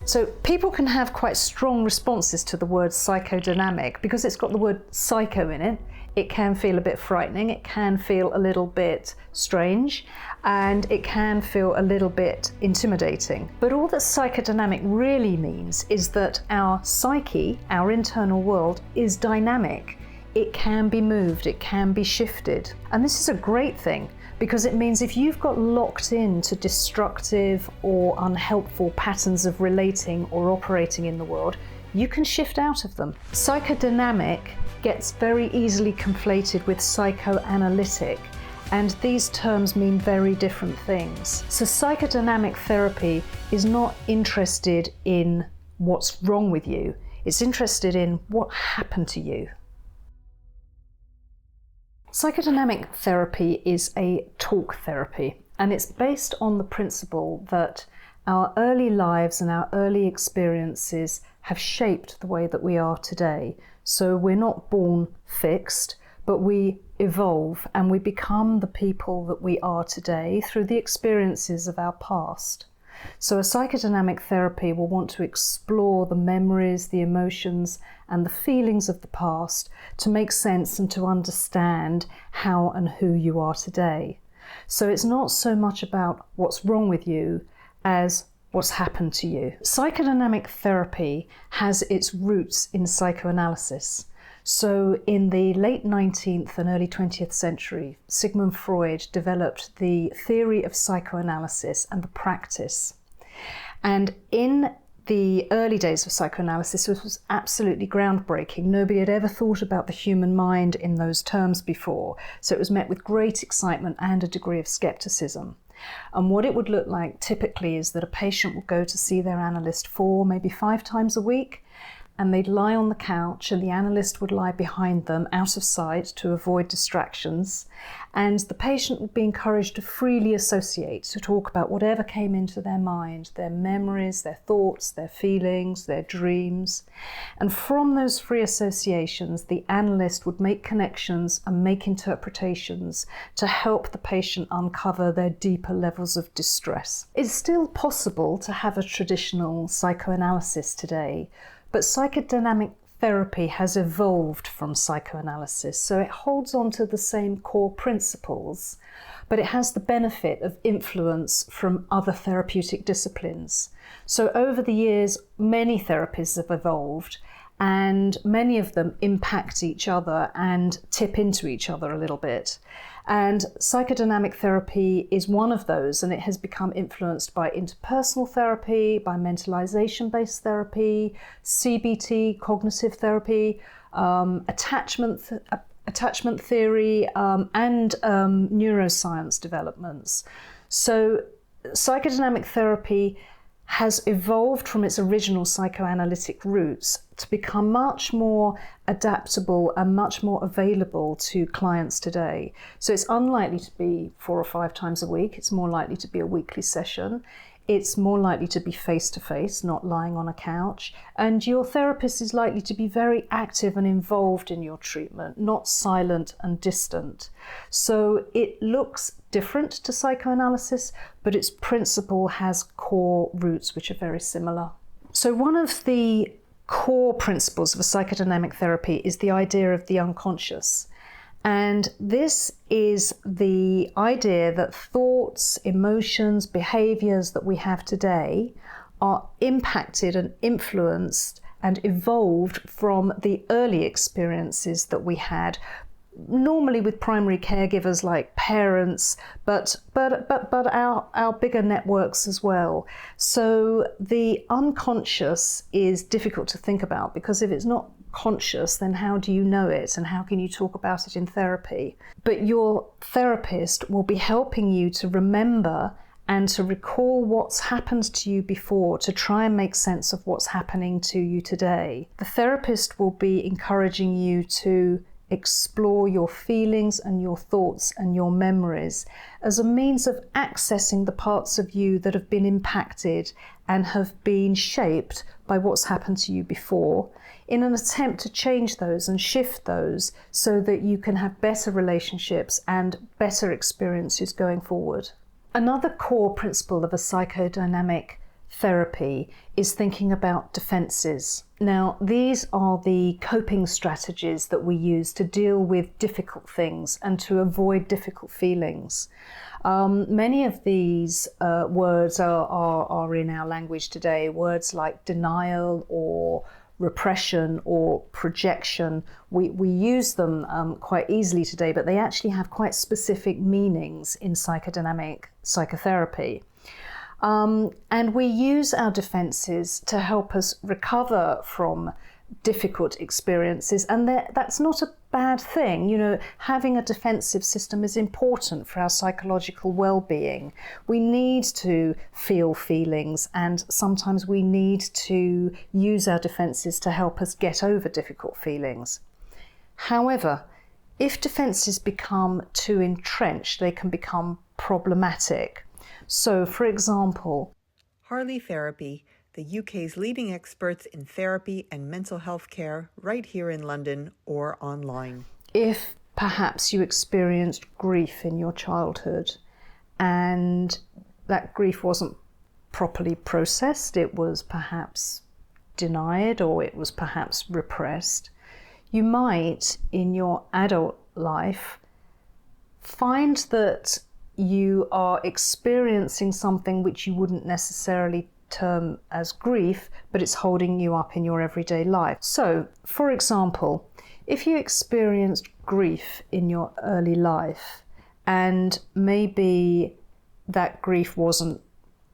So people can have quite strong responses to the word psychodynamic because it's got the word psycho in it. It can feel a bit frightening, it can feel a little bit strange, and it can feel a little bit intimidating. But all that psychodynamic really means is that our psyche, our internal world, is dynamic. It can be moved, it can be shifted. And this is a great thing because it means if you've got locked into destructive or unhelpful patterns of relating or operating in the world, you can shift out of them. Psychodynamic gets very easily conflated with psychoanalytic, and these terms mean very different things. So psychodynamic therapy is not interested in what's wrong with you, it's interested in what happened to you. Psychodynamic therapy is a talk therapy, and it's based on the principle that our early lives and our early experiences have shaped the way that we are today. So we're not born fixed, but we evolve and we become the people that we are today through the experiences of our past. So a psychodynamic therapy will want to explore the memories, the emotions, and the feelings of the past to make sense and to understand how and who you are today. So it's not so much about what's wrong with you as what's happened to you. Psychodynamic therapy has its roots in psychoanalysis. So in the late 19th and early 20th century, Sigmund Freud developed the theory of psychoanalysis and the practice. And in the early days of psychoanalysis, this was absolutely groundbreaking. Nobody had ever thought about the human mind in those terms before. So it was met with great excitement and a degree of skepticism. And what it would look like typically is that a patient would go to see their analyst 4, maybe 5 times a week, and they'd lie on the couch and the analyst would lie behind them out of sight to avoid distractions, and the patient would be encouraged to freely associate, to talk about whatever came into their mind, their memories, their thoughts, their feelings, their dreams. And from those free associations, the analyst would make connections and make interpretations to help the patient uncover their deeper levels of distress. It's still possible to have a traditional psychoanalysis today, but psychodynamic therapy has evolved from psychoanalysis, so it holds on to the same core principles, but it has the benefit of influence from other therapeutic disciplines. So over the years, many therapies have evolved, and many of them impact each other and tip into each other a little bit. And psychodynamic therapy is one of those, and it has become influenced by interpersonal therapy, by mentalisation based therapy, CBT, cognitive therapy, attachment theory, and neuroscience developments. So psychodynamic therapy has evolved from its original psychoanalytic roots to become much more adaptable and much more available to clients today. So it's unlikely to be 4 or 5 times a week. It's more likely to be a weekly session. It's more likely to be face-to-face, not lying on a couch. And your therapist is likely to be very active and involved in your treatment, not silent and distant. So it looks different to psychoanalysis, but its principle has core roots which are very similar. So one of the core principles of a psychodynamic therapy is the idea of the unconscious. And this is the idea that thoughts, emotions, behaviours that we have today are impacted and influenced and evolved from the early experiences that we had, normally with primary caregivers like parents, but our bigger networks as well. So the unconscious is difficult to think about, because if it's not conscious, then how do you know it and how can you talk about it in therapy? But your therapist will be helping you to remember and to recall what's happened to you before, to try and make sense of what's happening to you today. The therapist will be encouraging you to explore your feelings and your thoughts and your memories as a means of accessing the parts of you that have been impacted and have been shaped by what's happened to you before, in an attempt to change those and shift those so that you can have better relationships and better experiences going forward. Another core principle of a psychodynamic therapy is thinking about defenses. Now, these are the coping strategies that we use to deal with difficult things and to avoid difficult feelings. Many of these words are in our language today. Words like denial or repression or projection, we use them quite easily today, but they actually have quite specific meanings in psychodynamic psychotherapy. And we use our defenses to help us recover from difficult experiences, and that's not a bad thing. You know, having a defensive system is important for our psychological well-being. We need to feel feelings, and sometimes we need to use our defenses to help us get over difficult feelings. However, if defenses become too entrenched, they can become problematic. So, for example, Harley Therapy, the UK's leading experts in therapy and mental health care, right here in London or online. If perhaps you experienced grief in your childhood and that grief wasn't properly processed, it was perhaps denied or it was perhaps repressed, you might, in your adult life, find that you are experiencing something which you wouldn't necessarily term as grief, but it's holding you up in your everyday life. So, for example, if you experienced grief in your early life and maybe that grief wasn't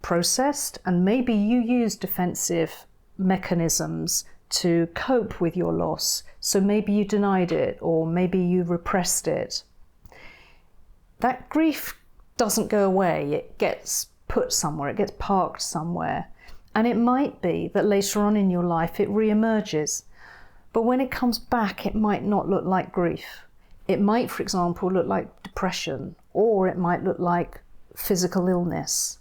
processed and maybe you used defensive mechanisms to cope with your loss, so maybe you denied it or maybe you repressed it, that grief doesn't go away. It gets put somewhere, it gets parked somewhere. And it might be that later on in your life it re-emerges. But when it comes back, it might not look like grief. It might, for example, look like depression, or it might look like physical illness.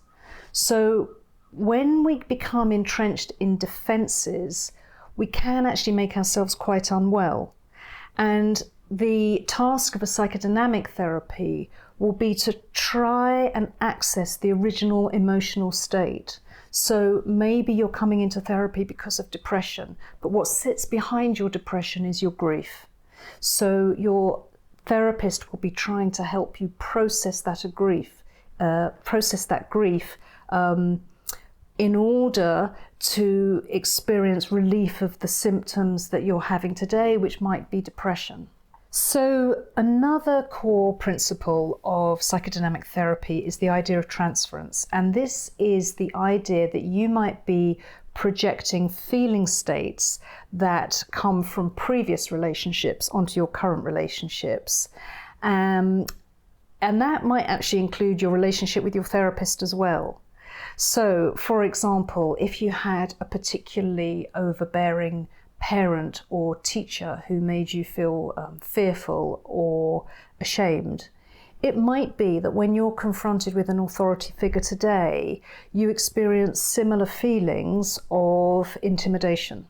So when we become entrenched in defenses, we can actually make ourselves quite unwell. And the task of a psychodynamic therapy will be to try and access the original emotional state. So maybe you're coming into therapy because of depression, but what sits behind your depression is your grief. So your therapist will be trying to help you process that grief, in order to experience relief of the symptoms that you're having today, which might be depression. So another core principle of psychodynamic therapy is the idea of transference. And this is the idea that you might be projecting feeling states that come from previous relationships onto your current relationships. And that might actually include your relationship with your therapist as well. So, for example, if you had a particularly overbearing parent or teacher who made you feel fearful or ashamed, it might be that when you're confronted with an authority figure today, you experience similar feelings of intimidation.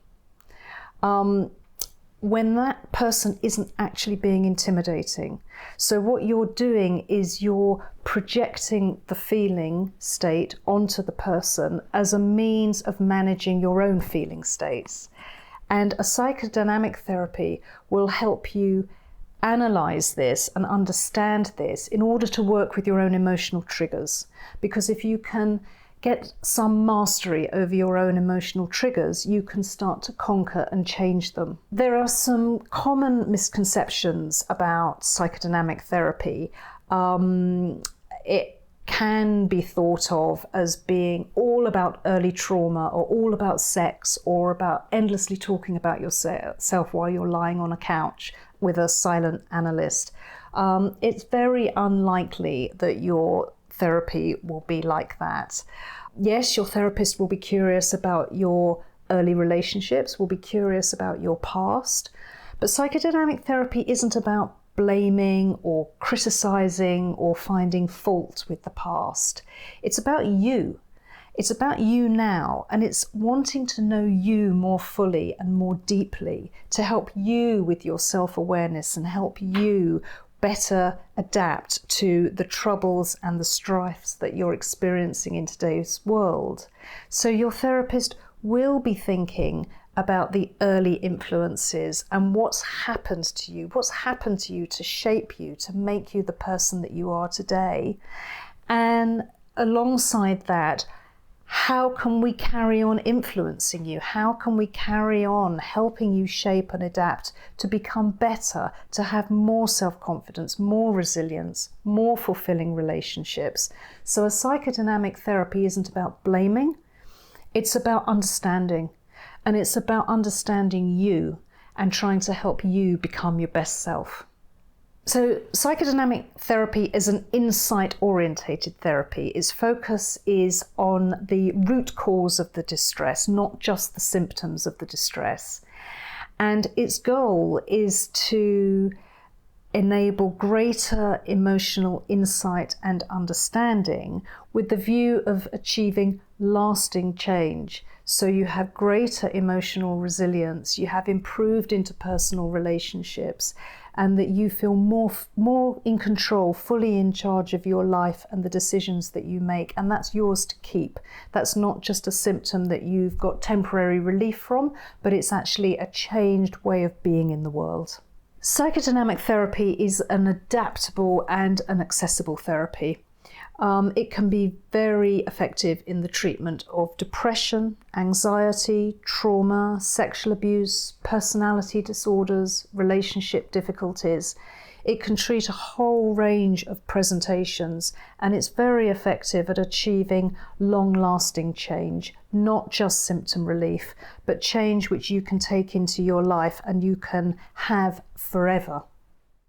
When that person isn't actually being intimidating. So what you're doing is you're projecting the feeling state onto the person as a means of managing your own feeling states. And a psychodynamic therapy will help you analyze this and understand this in order to work with your own emotional triggers. Because if you can get some mastery over your own emotional triggers, you can start to conquer and change them. There are some common misconceptions about psychodynamic therapy. It can be thought of as being all about early trauma or all about sex or about endlessly talking about yourself while you're lying on a couch with a silent analyst. It's very unlikely that your therapy will be like that. Yes, your therapist will be curious about your early relationships, will be curious about your past, but psychodynamic therapy isn't about blaming or criticizing or finding fault with the past. It's about you. It's about you now, and it's wanting to know you more fully and more deeply to help you with your self-awareness and help you better adapt to the troubles and the strifes that you're experiencing in today's world. So your therapist will be thinking about the early influences and what's happened to you to shape you, to make you the person that you are today. And alongside that, how can we carry on influencing you? How can we carry on helping you shape and adapt to become better, to have more self-confidence, more resilience, more fulfilling relationships? So a psychodynamic therapy isn't about blaming, it's about understanding. And it's about understanding you and trying to help you become your best self. So psychodynamic therapy is an insight-orientated therapy. Its focus is on the root cause of the distress, not just the symptoms of the distress. And its goal is to enable greater emotional insight and understanding with the view of achieving lasting change. So you have greater emotional resilience, you have improved interpersonal relationships, and that you feel more in control, fully in charge of your life and the decisions that you make. And that's yours to keep. That's not just a symptom that you've got temporary relief from, but it's actually a changed way of being in the world. Psychodynamic therapy is an adaptable and an accessible therapy. It can be very effective in the treatment of depression, anxiety, trauma, sexual abuse, personality disorders, relationship difficulties. It can treat a whole range of presentations, and it's very effective at achieving long-lasting change, not just symptom relief, but change which you can take into your life and you can have forever.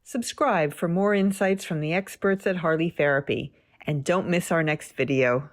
Subscribe for more insights from the experts at Harley Therapy. And don't miss our next video.